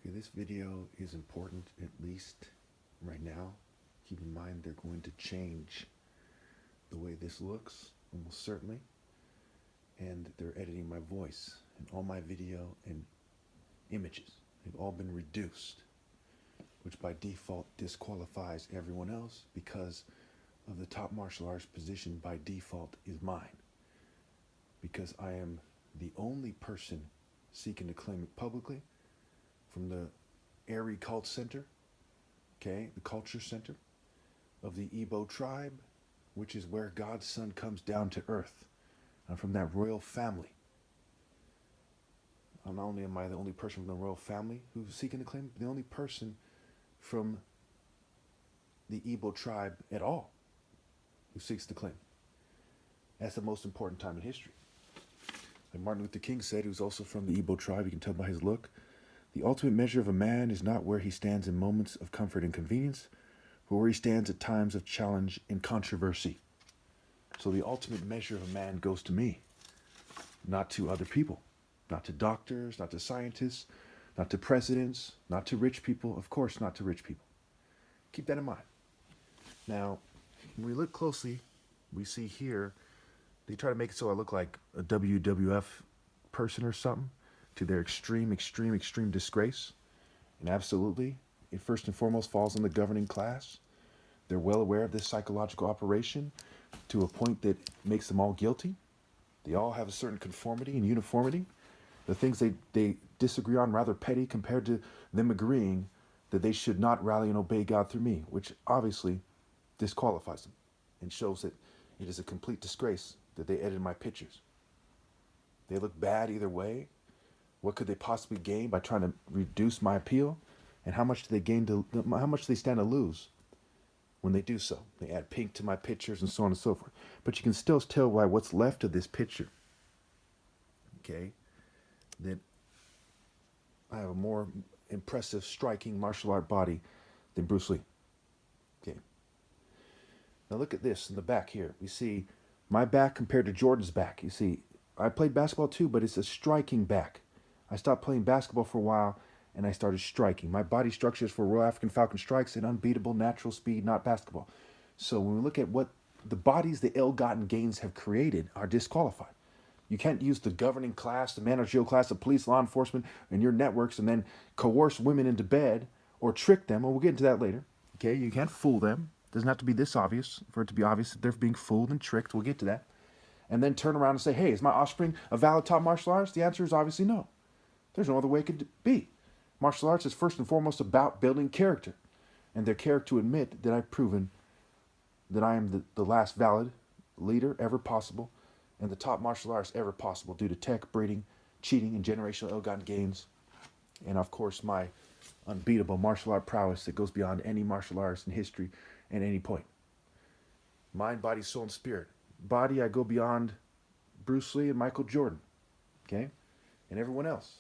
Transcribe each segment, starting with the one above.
Okay, this video is important, at least right now. Keep in mind they're going to change the way this looks, almost certainly. And they're editing my voice and all my video and images. They've all been reduced, which by default disqualifies everyone else because of the top martial arts position by default is mine. Because I am the only person seeking to claim it publicly from the Airy Cult Center, okay, the culture center of the Igbo tribe, which is where God's son comes down to earth. I'm from that royal family. Not only am I the only person from the royal family who's seeking to claim, the only person from the Igbo tribe at all who seeks to claim. That's the most important time in history. Like Martin Luther King said, who's also from the Igbo tribe, you can tell by his look, the ultimate measure of a man is not where he stands in moments of comfort and convenience, but where he stands at times of challenge and controversy. So the ultimate measure of a man goes to me, not to other people, not to doctors, not to scientists, not to presidents, not to rich people, of course not to rich people. Keep that in mind. Now, when we look closely, we see here, they try to make it so I look like a WWF person or something, to their extreme disgrace. And absolutely, it first and foremost falls on the governing class. They're well aware of this psychological operation to a point that makes them all guilty. They all have a certain conformity and uniformity. The things they disagree on rather petty compared to them agreeing that they should not rally and obey God through me, which obviously disqualifies them and shows that it is a complete disgrace that they edited my pictures. They look bad either way. What could they possibly gain by trying to reduce my appeal? And how much do they gain how much do they stand to lose when they do so? They add pink to my pictures and so on and so forth. But you can still tell by what's left of this picture, okay, that I have a more impressive, striking martial art body than Bruce Lee. Okay. Now look at this in the back here. We see my back compared to Jordan's back. You see, I played basketball too, but it's a striking back. I stopped playing basketball for a while and I started striking. My body structure is for Royal African Falcon strikes and unbeatable natural speed, not basketball. So when we look at what the bodies the ill-gotten gains have created are disqualified. You can't use the governing class, the managerial class, the police, law enforcement, and your networks and then coerce women into bed or trick them. Well, we'll get into that later. Okay, you can't fool them. It doesn't have to be this obvious for it to be obvious that they're being fooled and tricked. We'll get to that. And then turn around and say, hey, is my offspring a valid top martial artist? The answer is obviously no. There's no other way it could be. Martial arts is first and foremost about building character. And their character to admit that I've proven that I am the last valid leader ever possible and the top martial artist ever possible due to tech, breeding, cheating, and generational ill-gotten gains. And of course, my unbeatable martial art prowess that goes beyond any martial artist in history at any point. Mind, body, soul, and spirit. Body, I go beyond Bruce Lee and Michael Jordan, okay, and everyone else.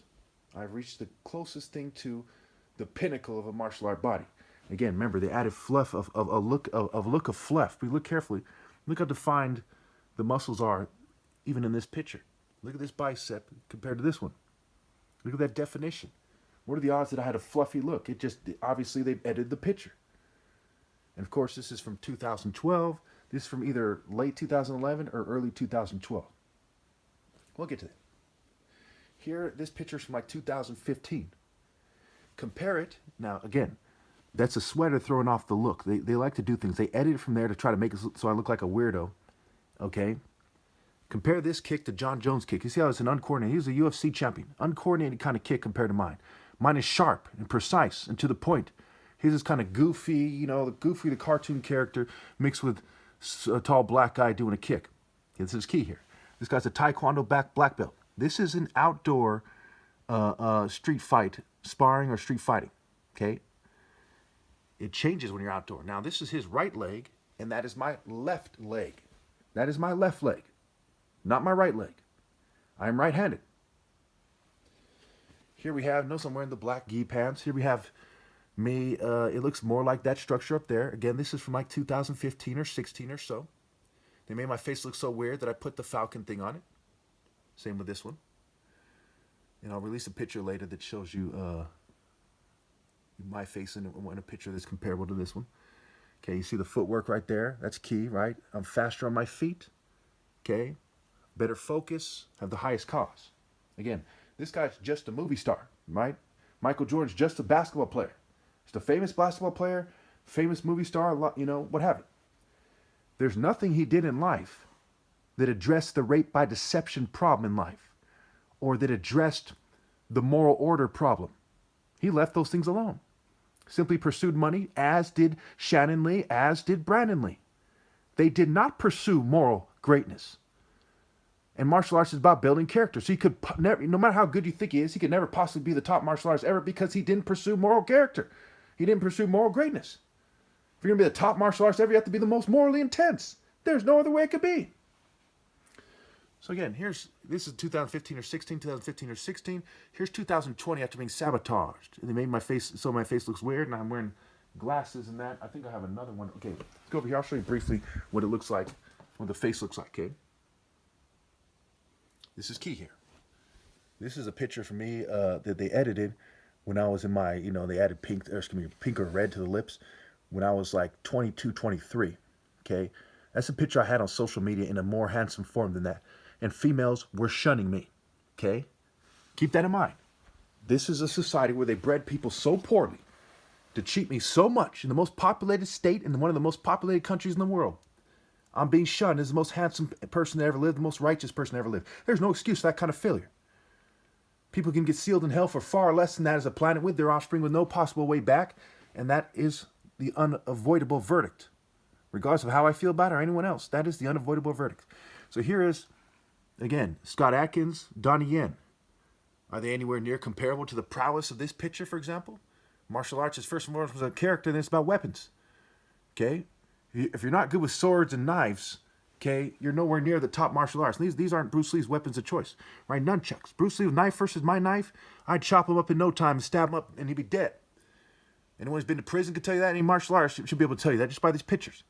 I've reached the closest thing to the pinnacle of a martial art body. Again, remember, they added fluff of a look of fluff. But look carefully. Look how defined the muscles are, even in this picture. Look at this bicep compared to this one. Look at that definition. What are the odds that I had a fluffy look? It just, obviously, they've edited the picture. And of course, this is from 2012. This is from either late 2011 or early 2012. We'll get to that. Here, this picture is from like 2015. Compare it. Now, again, that's a sweater throwing off the look. They like to do things. They edit it from there to try to make it so I look like a weirdo. Okay? Compare this kick to John Jones' kick. You see how it's an uncoordinated. He was a UFC champion. Uncoordinated kind of kick compared to mine. Mine is sharp and precise and to the point. His is kind of goofy, you know, the cartoon character mixed with a tall black guy doing a kick. This is key here. This guy's a Taekwondo black belt. This is an outdoor street fight, sparring or street fighting, okay? It changes when you're outdoor. Now, this is his right leg, and that is my left leg. That is my left leg, not my right leg. I am right-handed. Here we have, notice I'm wearing the black gi pants. Here we have me, it looks more like that structure up there. Again, this is from like 2015 or 16 or so. They made my face look so weird that I put the falcon thing on it. Same with this one. And I'll release a picture later that shows you My face in a picture that's comparable to this one. Okay, you see the footwork right there? That's key, right? I'm faster on my feet. Okay, better focus, have the highest cause. Again, this guy's just a movie star, right? Michael Jordan's just a basketball player. Just a famous basketball player, famous movie star, what have you. There's nothing he did in life that addressed the rape by deception problem in life or that addressed the moral order problem. He left those things alone. Simply pursued money, as did Shannon Lee, as did Brandon Lee. They did not pursue moral greatness. And martial arts is about building character. So he could never, no matter how good you think he is, he could never possibly be the top martial artist ever because he didn't pursue moral character. He didn't pursue moral greatness. If you're going to be the top martial artist ever, you have to be the most morally intense. There's no other way it could be. So again, this is 2015 or 16, 2015 or 16. Here's 2020 after being sabotaged. And they made my face, so my face looks weird, and I'm wearing glasses and that. I think I have another one. Okay, let's go over here. I'll show you briefly what it looks like, what the face looks like, okay? This is key here. This is a picture for me that they edited when I was in my, they added pink or red to the lips when I was like 22, 23, okay? That's a picture I had on social media in a more handsome form than that. And females were shunning me, okay? Keep that in mind. This is a society where they bred people so poorly to cheat me so much in the most populated state in one of the most populated countries in the world. I'm being shunned as the most handsome person that ever lived, the most righteous person that ever lived. There's no excuse for that kind of failure. People can get sealed in hell for far less than that as a planet with their offspring with no possible way back, and that is the unavoidable verdict. Regardless of how I feel about it or anyone else, that is the unavoidable verdict. So here is, again, Scott Adkins, Donnie Yen. Are they anywhere near comparable to the prowess of this picture, for example? Martial arts is first and foremost a character, then it's about weapons. Okay? If you're not good with swords and knives, okay, you're nowhere near the top martial arts. These aren't Bruce Lee's weapons of choice, right? Nunchucks. Bruce Lee's knife versus my knife, I'd chop him up in no time and stab him up, and he'd be dead. Anyone who's been to prison can tell you that. Any martial artist should be able to tell you that just by these pictures.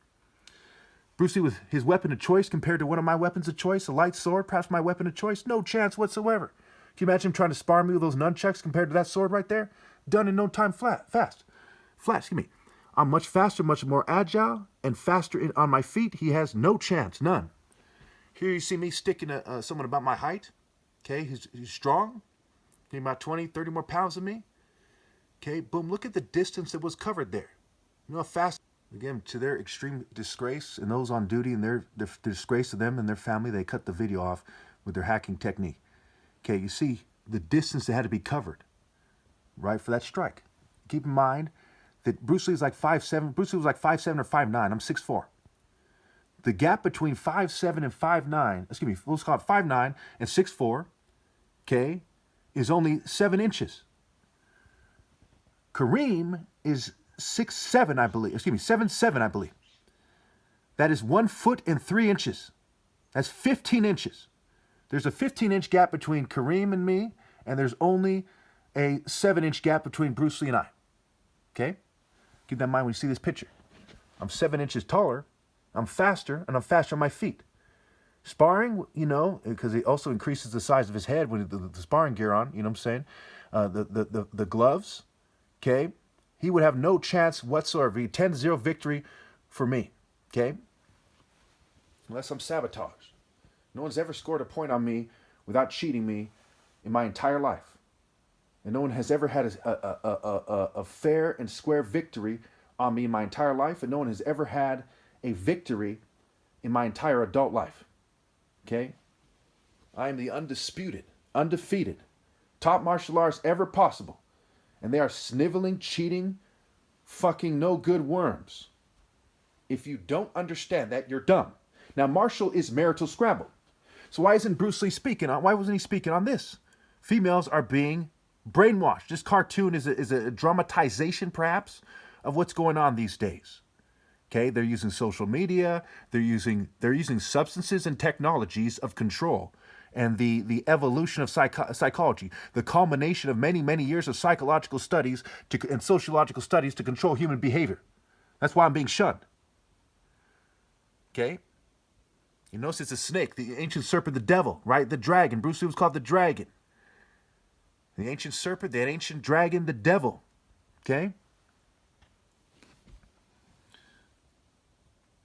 Bruce Lee with his weapon of choice compared to one of my weapons of choice, a light sword, perhaps my weapon of choice, no chance whatsoever. Can you imagine him trying to spar me with those nunchucks compared to that sword right there? Done in no time flat, excuse me. I'm much faster, much more agile, and faster on my feet. He has no chance, none. Here you see me sticking someone about my height. Okay, he's strong. He's about 20, 30 more pounds than me. Okay, boom, look at the distance that was covered there. You know how fast, again, to their extreme disgrace, and those on duty and their disgrace to them and their family, they cut the video off with their hacking technique. Okay, you see the distance that had to be covered, right, for that strike. Keep in mind that Bruce Lee is like 5'7". Bruce Lee was like 5'7" or 5'9". I'm 6'4". The gap between 5'7" and 5'9", excuse me, let's call it 5'9" and 6'4", okay, is only 7 inches. Kareem is 6'7", I believe. Excuse me, 7'7", I believe. That is 1 foot and 3 inches. That's 15 inches. There's a 15-inch gap between Kareem and me, and there's only a 7-inch gap between Bruce Lee and I. Okay? Keep that in mind when you see this picture. I'm 7 inches taller, I'm faster, and I'm faster on my feet. Sparring, because it also increases the size of his head with the sparring gear on, you know what I'm saying? The gloves, okay? He would have no chance whatsoever. He 10-0 victory for me, okay? Unless I'm sabotaged. No one's ever scored a point on me without cheating me in my entire life. And no one has ever had a fair and square victory on me in my entire life. And no one has ever had a victory in my entire adult life. Okay? I am the undisputed, undefeated, top martial artist ever possible. And they are sniveling, cheating, fucking no good worms. If you don't understand that, you're dumb. Now, Marshall is marital scramble. So why isn't Bruce Lee speaking on? Why wasn't he speaking on this? Females are being brainwashed. This cartoon is a dramatization, perhaps, of what's going on these days. Okay, they're using social media. They're using substances and technologies of control, and the evolution of psychology, the culmination of many, many years of psychological studies and sociological studies to control human behavior. That's why I'm being shunned. Okay. You notice it's a snake, the ancient serpent, the devil, right? The dragon. Bruce Lee was called the dragon. The ancient serpent, the ancient dragon, the devil. Okay?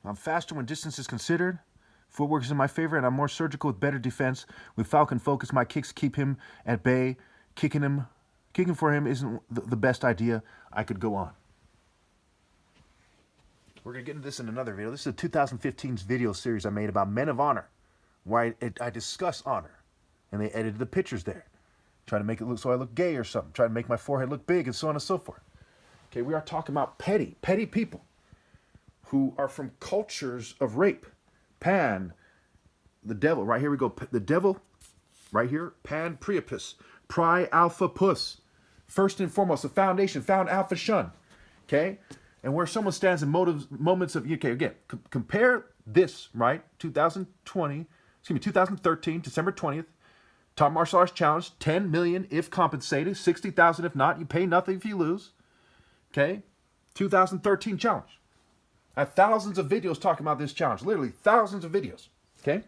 I'm faster when distance is considered. Footwork is in my favor, and I'm more surgical with better defense. With Falcon focus, my kicks keep him at bay. Kicking for him isn't the best idea. I could go on. We're going to get into this in another video. This is a 2015's video series I made about men of honor, where I discuss honor. And they edited the pictures there. Try to make it look so I look gay or something. Try to make my forehead look big and so on and so forth. Okay, we are talking about petty people who are from cultures of rape. Pan, the devil, right here we go. The devil, right here, Pan Priapus, Pri Alpha Puss. First and foremost, the foundation, found Alpha Shun. Okay? And where someone stands in moments of, okay, again, compare this, right? 2013, December 20th, Top Martial Arts Challenge, 10 million if compensated, 60,000 if not. You pay nothing if you lose. Okay? 2013 challenge. I have thousands of videos talking about this challenge. Literally thousands of videos. Okay?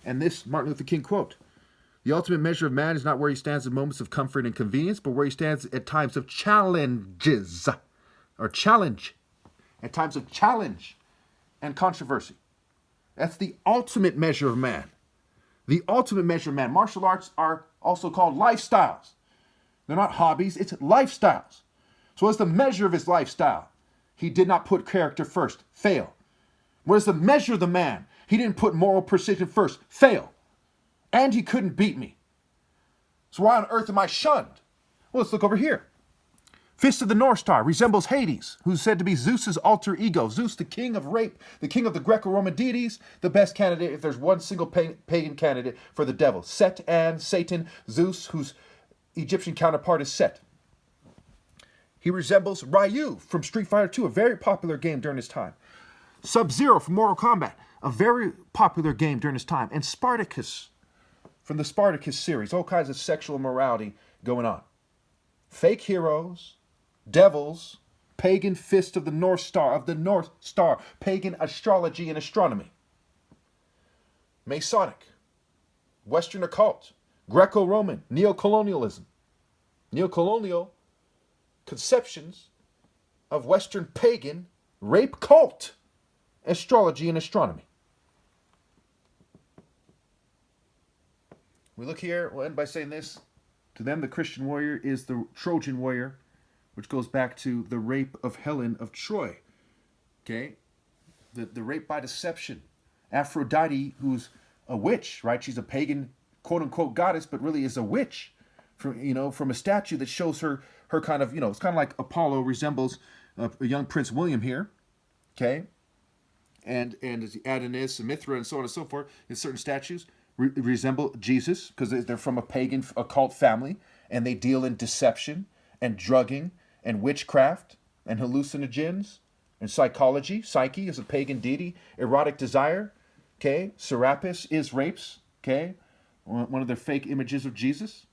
And this Martin Luther King quote. The ultimate measure of man is not where he stands in moments of comfort and convenience, but where he stands at times of challenges. Or challenge. At times of challenge and controversy. That's the ultimate measure of man. The ultimate measure of man. Martial arts are also called lifestyles. They're not hobbies, it's lifestyles. So what's the measure of his lifestyle? He did not put character first. Fail. What is the measure of the man? He didn't put moral precision first. Fail. And he couldn't beat me. So why on earth am I shunned? Well, let's look over here. Fist of the North Star resembles Hades, who's said to be Zeus's alter ego. Zeus, the king of rape, the king of the Greco-Roman deities, the best candidate if there's one single pagan candidate for the devil. Set and Satan, Zeus, whose Egyptian counterpart is Set. He resembles Ryu from Street Fighter II, a very popular game during his time. Sub-Zero from Mortal Kombat, a very popular game during his time. And Spartacus from the Spartacus series, all kinds of sexual immorality going on. Fake heroes, devils, pagan fist of the North Star, pagan astrology and astronomy. Masonic, Western occult, Greco-Roman, neocolonialism. Neocolonial conceptions of Western pagan rape cult, astrology and astronomy. We look here, we'll end by saying this. To them, the Christian warrior is the Trojan warrior, which goes back to the rape of Helen of Troy. Okay? The rape by deception. Aphrodite, who's a witch, right? She's a pagan, quote-unquote goddess, but really is a witch. From a statue that shows her kind of, it's kind of like Apollo resembles a young Prince William here. Okay? And Adonis and Mithra and so on and so forth in certain statues resemble Jesus because they're from a pagan occult family and they deal in deception and drugging and witchcraft and hallucinogens and psychology. Psyche is a pagan deity. Erotic desire. Okay? Serapis is rapes. Okay? One of their fake images of Jesus.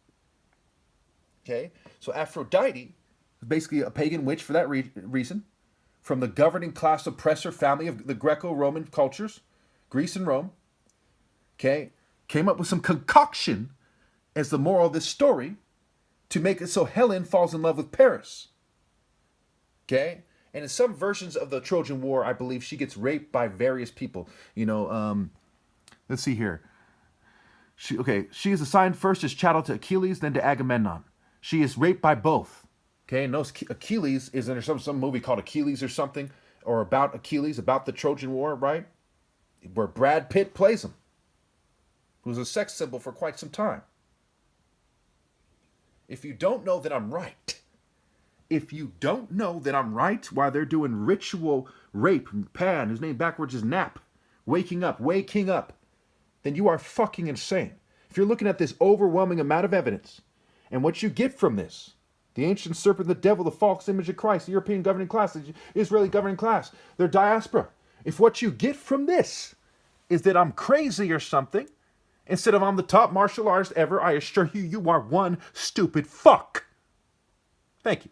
Okay? So Aphrodite is basically a pagan witch for that reason. From the governing class oppressor family of the Greco-Roman cultures, Greece and Rome. Okay? Came up with some concoction as the moral of this story to make it so Helen falls in love with Paris. Okay? And in some versions of the Trojan War, I believe she gets raped by various people. Let's see here. She is assigned first as chattel to Achilles, then to Agamemnon. She is raped by both. Okay? And those Achilles is in some movie called Achilles or something, or about Achilles, about the Trojan War, right? Where Brad Pitt plays him. Who was a sex symbol for quite some time. If you don't know that I'm right, while they're doing ritual rape, Pan, whose name backwards is Nap, waking up, then you are fucking insane. If you're looking at this overwhelming amount of evidence, and what you get from this, the ancient serpent, the devil, the false image of Christ, the European governing class, the Israeli governing class, their diaspora, if what you get from this is that I'm crazy or something, instead of I'm the top martial artist ever, I assure you, you are one stupid fuck. Thank you.